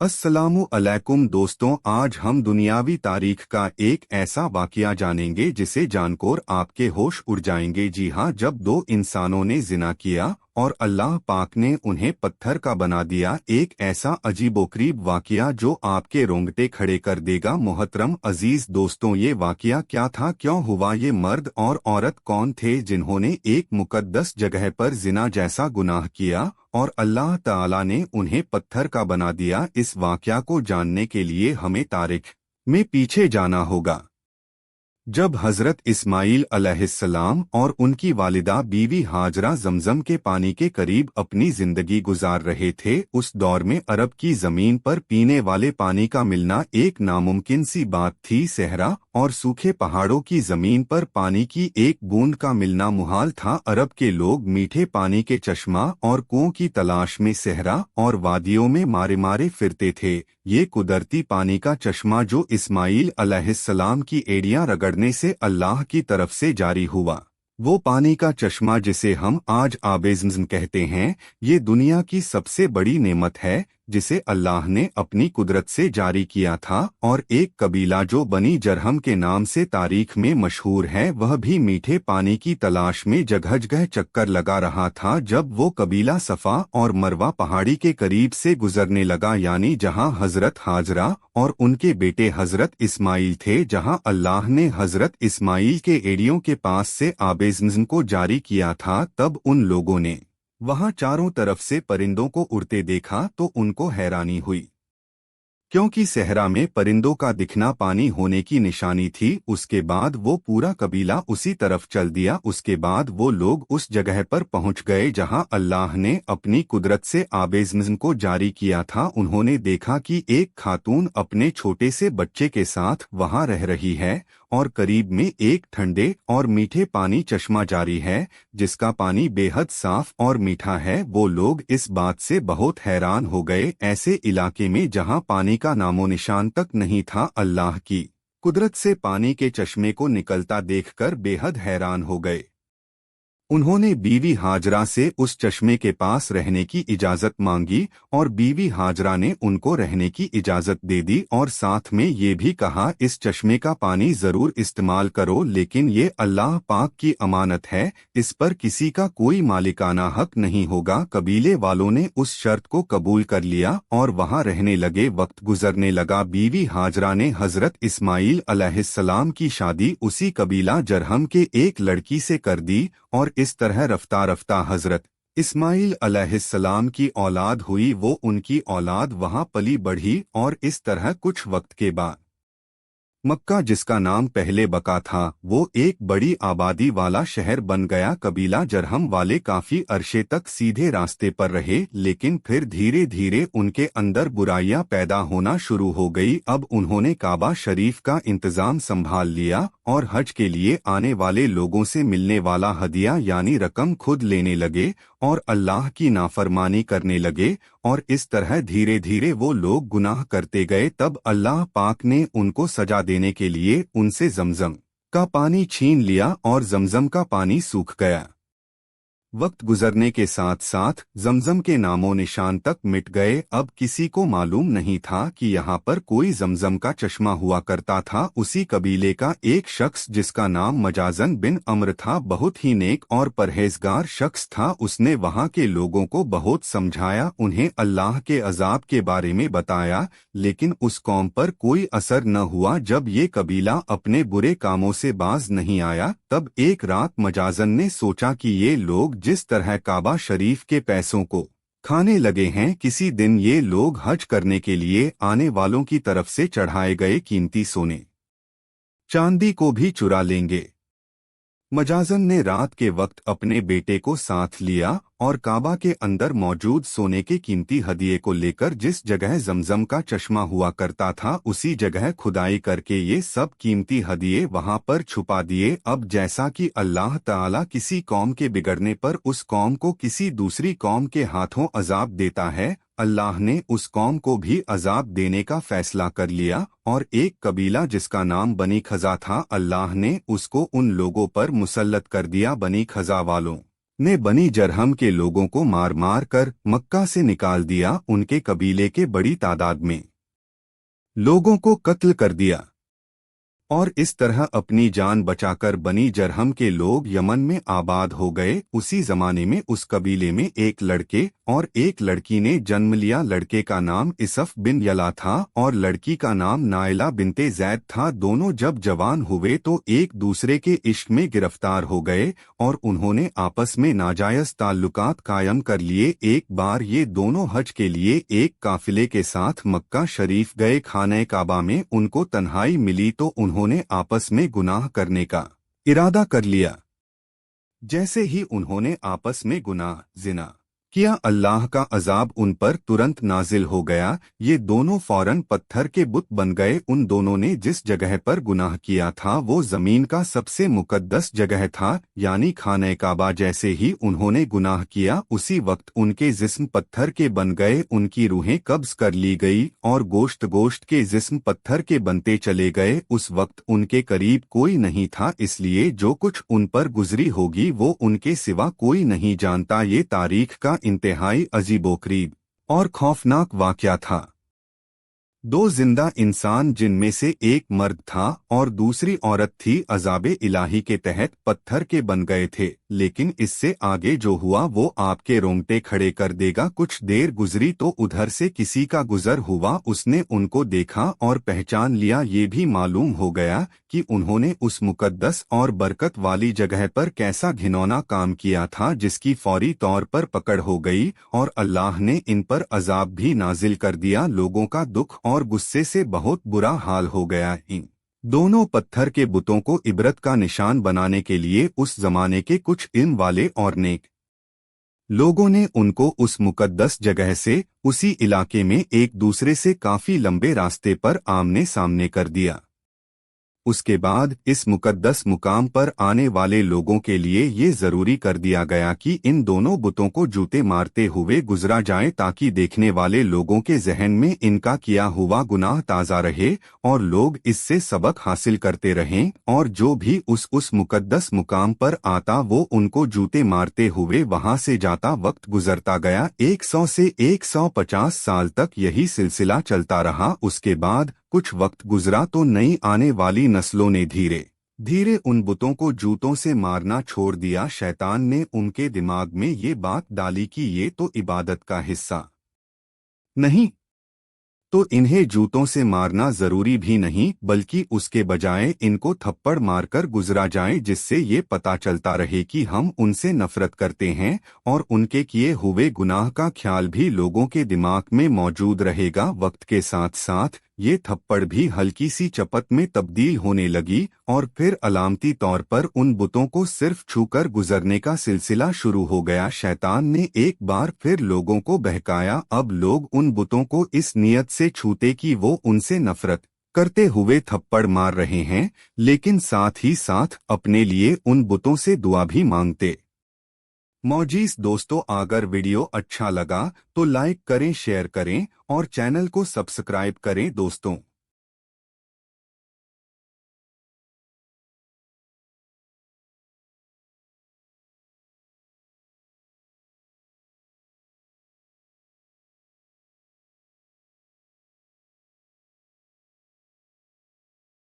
अस्सलामु अलैकुम दोस्तों, आज हम दुनियावी तारीख का एक ऐसा वाकया जानेंगे जिसे जानकर आपके होश उड़ जाएंगे। जी हाँ, जब दो इंसानों ने जिना किया और अल्लाह पाक ने उन्हें पत्थर का बना दिया। एक ऐसा अजीबोगरीब वाकया जो आपके रोंगटे खड़े कर देगा। मोहतरम अजीज दोस्तों, ये वाकया क्या था, क्यों हुआ, ये मर्द और औरत कौन थे जिन्होंने एक मुकद्दस जगह पर जिना जैसा गुनाह किया और अल्लाह ताला ने उन्हें पत्थर का बना दिया। इस वाकया को जानने के लिए हमें तारीख में पीछे जाना होगा। जब हजरत इस्माइल अलैहिस्सलाम और उनकी वालिदा बीवी हाजरा जमजम के पानी के करीब अपनी जिंदगी गुजार रहे थे, उस दौर में अरब की जमीन पर पीने वाले पानी का मिलना एक नामुमकिन सी बात थी। सहरा और सूखे पहाड़ों की जमीन पर पानी की एक बूंद का मिलना मुहाल था। अरब के लोग मीठे पानी के चश्मा और कुओं की तलाश में सहरा और वादियों में मारे मारे फिरते थे। ये कुदरती पानी का चश्मा जो इस्माइल अलैहिस्सलाम की एड़ियां रगड़ने से अल्लाह की तरफ से जारी हुआ, वो पानी का चश्मा जिसे हम आज आबे ज़मज़म कहते हैं, ये दुनिया की सबसे बड़ी नेमत है जिसे अल्लाह ने अपनी कुदरत से जारी किया था। और एक कबीला जो बनी जरहम के नाम से तारीख में मशहूर है, वह भी मीठे पानी की तलाश में जगह जगह चक्कर लगा रहा था। जब वो कबीला सफ़ा और मरवा पहाड़ी के करीब से गुजरने लगा, यानी जहां हजरत हाजरा और उनके बेटे हजरत इस्माइल थे, जहां अल्लाह ने हजरत इस्माइल के एड़ियों के पास से आबे ज़मज़म को जारी किया था, तब उन लोगों ने वहां चारों तरफ से परिंदों को उड़ते देखा तो उनको हैरानी हुई, क्योंकि सहरा में परिंदों का दिखना पानी होने की निशानी थी। उसके बाद वो पूरा कबीला उसी तरफ चल दिया। उसके बाद वो लोग उस जगह पर पहुंच गए जहां अल्लाह ने अपनी कुदरत से आबे ज़मज़म को जारी किया था। उन्होंने देखा कि एक खातून अपने छोटे से बच्चे के साथ वहां रह रही है और करीब में एक ठंडे और मीठे पानी चश्मा जारी है जिसका पानी बेहद साफ और मीठा है। वो लोग इस बात से बहुत हैरान हो गए। ऐसे इलाके में जहां पानी का नामो निशान तक नहीं था, अल्लाह की कुदरत से पानी के चश्मे को निकलता देखकर बेहद हैरान हो गए। उन्होंने बीवी हाजरा से उस चश्मे के पास रहने की इजाजत मांगी और बीवी हाजरा ने उनको रहने की इजाजत दे दी और साथ में ये भी कहा, इस चश्मे का पानी जरूर इस्तेमाल करो, लेकिन ये अल्लाह पाक की अमानत है, इस पर किसी का कोई मालिकाना हक नहीं होगा। कबीले वालों ने उस शर्त को कबूल कर लिया और वहां रहने लगे। वक्त गुजरने लगा। बीवी हाजरा ने हजरत इस्माइल अलैहिस्सलाम की शादी उसी कबीला जरहम के एक लड़की से कर दी और इस तरह रफ्ता रफ्ता हजरत इस्माइल अलैहिस्सलाम की औलाद हुई। वो उनकी औलाद वहां पली बढ़ी और इस तरह कुछ वक्त के बाद मक्का, जिसका नाम पहले बका था, वो एक बड़ी आबादी वाला शहर बन गया। कबीला जरहम वाले काफी अरसे तक सीधे रास्ते पर रहे, लेकिन फिर धीरे धीरे उनके अंदर बुराइयां पैदा होना शुरू हो गई। अब उन्होंने काबा शरीफ का इंतजाम संभाल लिया और हज के लिए आने वाले लोगों से मिलने वाला हदिया यानी रकम खुद लेने लगे और अल्लाह की नाफरमानी करने लगे। और इस तरह धीरे धीरे वो लोग गुनाह करते गए। तब अल्लाह पाक ने उनको सजा देने के लिए उनसे जमजम का पानी छीन लिया और जमजम का पानी सूख गया। वक्त गुजरने के साथ साथ जमजम के नामो निशान तक मिट गए। अब किसी को मालूम नहीं था कि यहाँ पर कोई जमजम का चश्मा हुआ करता था। उसी कबीले का एक शख्स जिसका नाम मजाजन बिन अम्र था, बहुत ही नेक और परहेजगार शख्स था। उसने वहाँ के लोगों को बहुत समझाया, उन्हें अल्लाह के अजाब के बारे में बताया, लेकिन उस कौम पर कोई असर न हुआ। जब ये कबीला अपने बुरे कामों से बाज नहीं आया, तब एक रात मजाजन ने सोचा कि ये लोग जिस तरह काबा शरीफ के पैसों को खाने लगे हैं, किसी दिन ये लोग हज करने के लिए आने वालों की तरफ से चढ़ाए गए कीमती सोने चांदी को भी चुरा लेंगे। मजाजन ने रात के वक्त अपने बेटे को साथ लिया और काबा के अंदर मौजूद सोने के कीमती हदिये को लेकर जिस जगह जमजम का चश्मा हुआ करता था, उसी जगह खुदाई करके ये सब कीमती हदिये वहां पर छुपा दिए। अब जैसा कि अल्लाह ताला किसी कौम के बिगड़ने पर उस कौम को किसी दूसरी कौम के हाथों अजाब देता है, अल्लाह ने उस कौम को भी अजाब देने का फैसला कर लिया। और एक कबीला जिसका नाम बनी खजा था, अल्लाह ने उसको उन लोगों पर मुसल्लत कर दिया। बनी खजा वालों ने बनी जरहम के लोगों को मार मार कर मक्का से निकाल दिया। उनके कबीले के बड़ी तादाद में लोगों को कत्ल कर दिया और इस तरह अपनी जान बचाकर बनी जरहम के लोग यमन में आबाद हो गए। उसी जमाने में उस कबीले में एक लड़के और एक लड़की ने जन्म लिया। लड़के का नाम इसफ बिन यला था और लड़की का नाम नाइला बिनते जैद था। दोनों जब जवान हुए तो एक दूसरे के इश्क में गिरफ्तार हो गए और उन्होंने आपस में नाजायज ताल्लुकात कायम कर लिए। एक बार ये दोनों हज के लिए एक काफिले के साथ मक्का शरीफ गए। खाने काबा में उनको तन्हाई मिली तो उन्होंने आपस में गुनाह करने का इरादा कर लिया। जैसे ही उन्होंने आपस में गुनाह जिना किया, अल्लाह का अजाब उन पर तुरंत नाजिल हो गया। ये दोनों फौरन पत्थर के बुत बन गए। उन दोनों ने जिस जगह पर गुनाह किया था वो जमीन का सबसे मुकद्दस जगह था, यानी खाने काबा। जैसे ही उन्होंने गुनाह किया उसी वक्त उनके जिस्म पत्थर के बन गए। उनकी रूहें कब्ज कर ली गई और गोश्त गोश्त के जिस्म पत्थर के बनते चले गए। उस वक्त उनके करीब कोई नहीं था, इसलिए जो कुछ उन पर गुजरी होगी वो उनके सिवा कोई नहीं जानता। ये तारीख का इंतहाई अजीबोगरीब और खौफनाक वाकया था। दो जिंदा इंसान जिनमें से एक मर्द था और दूसरी औरत थी, अजाबे इलाही के तहत पत्थर के बन गए थे। लेकिन इससे आगे जो हुआ वो आपके रोंगटे खड़े कर देगा। कुछ देर गुजरी तो उधर से किसी का गुजर हुआ। उसने उनको देखा और पहचान लिया। ये भी मालूम हो गया कि उन्होंने उस मुकद्दस और बरकत वाली जगह पर कैसा घिनौना काम किया था, जिसकी फौरी तौर पर पकड़ हो गई और अल्लाह ने इन पर अजाब भी नाजिल कर दिया। लोगों का दुख और गुस्से से बहुत बुरा हाल हो गया। इन दोनों पत्थर के बुतों को इबरत का निशान बनाने के लिए उस जमाने के कुछ इल्म वाले और नेक लोगों ने उनको उस मुकद्दस जगह से उसी इलाके में एक दूसरे से काफी लंबे रास्ते पर आमने सामने कर दिया। उसके बाद इस मुकद्दस मुकाम पर आने वाले लोगों के लिए ये जरूरी कर दिया गया कि इन दोनों बुतों को जूते मारते हुए गुजरा जाए, ताकि देखने वाले लोगों के जहन में इनका किया हुआ गुनाह ताज़ा रहे और लोग इससे सबक हासिल करते रहें। और जो भी उस मुकद्दस मुकाम पर आता वो उनको जूते मारते हुए वहां से जाता। वक्त गुजरता गया। 100 से 150 साल तक यही सिलसिला चलता रहा। उसके बाद कुछ वक्त गुजरा तो नई आने वाली नस्लों ने धीरे धीरे उन बुतों को जूतों से मारना छोड़ दिया। शैतान ने उनके दिमाग में ये बात डाली कि ये तो इबादत का हिस्सा नहीं, तो इन्हें जूतों से मारना जरूरी भी नहीं, बल्कि उसके बजाय इनको थप्पड़ मारकर गुजरा जाए, जिससे ये पता चलता रहे कि हम उनसे नफरत करते हैं और उनके किए हुए गुनाह का ख्याल भी लोगों के दिमाग में मौजूद रहेगा। वक्त के साथ साथ ये थप्पड़ भी हल्की सी चपत में तब्दील होने लगी और फिर अलामती तौर पर उन बुतों को सिर्फ छूकर गुजरने का सिलसिला शुरू हो गया। शैतान ने एक बार फिर लोगों को बहकाया। अब लोग उन बुतों को इस नियत से छूते कि वो उनसे नफरत करते हुए थप्पड़ मार रहे हैं, लेकिन साथ ही साथ अपने लिए उन बुतों से दुआ भी मांगते। मौजीज दोस्तों, अगर वीडियो अच्छा लगा तो लाइक करें, शेयर करें और चैनल को सब्सक्राइब करें दोस्तों।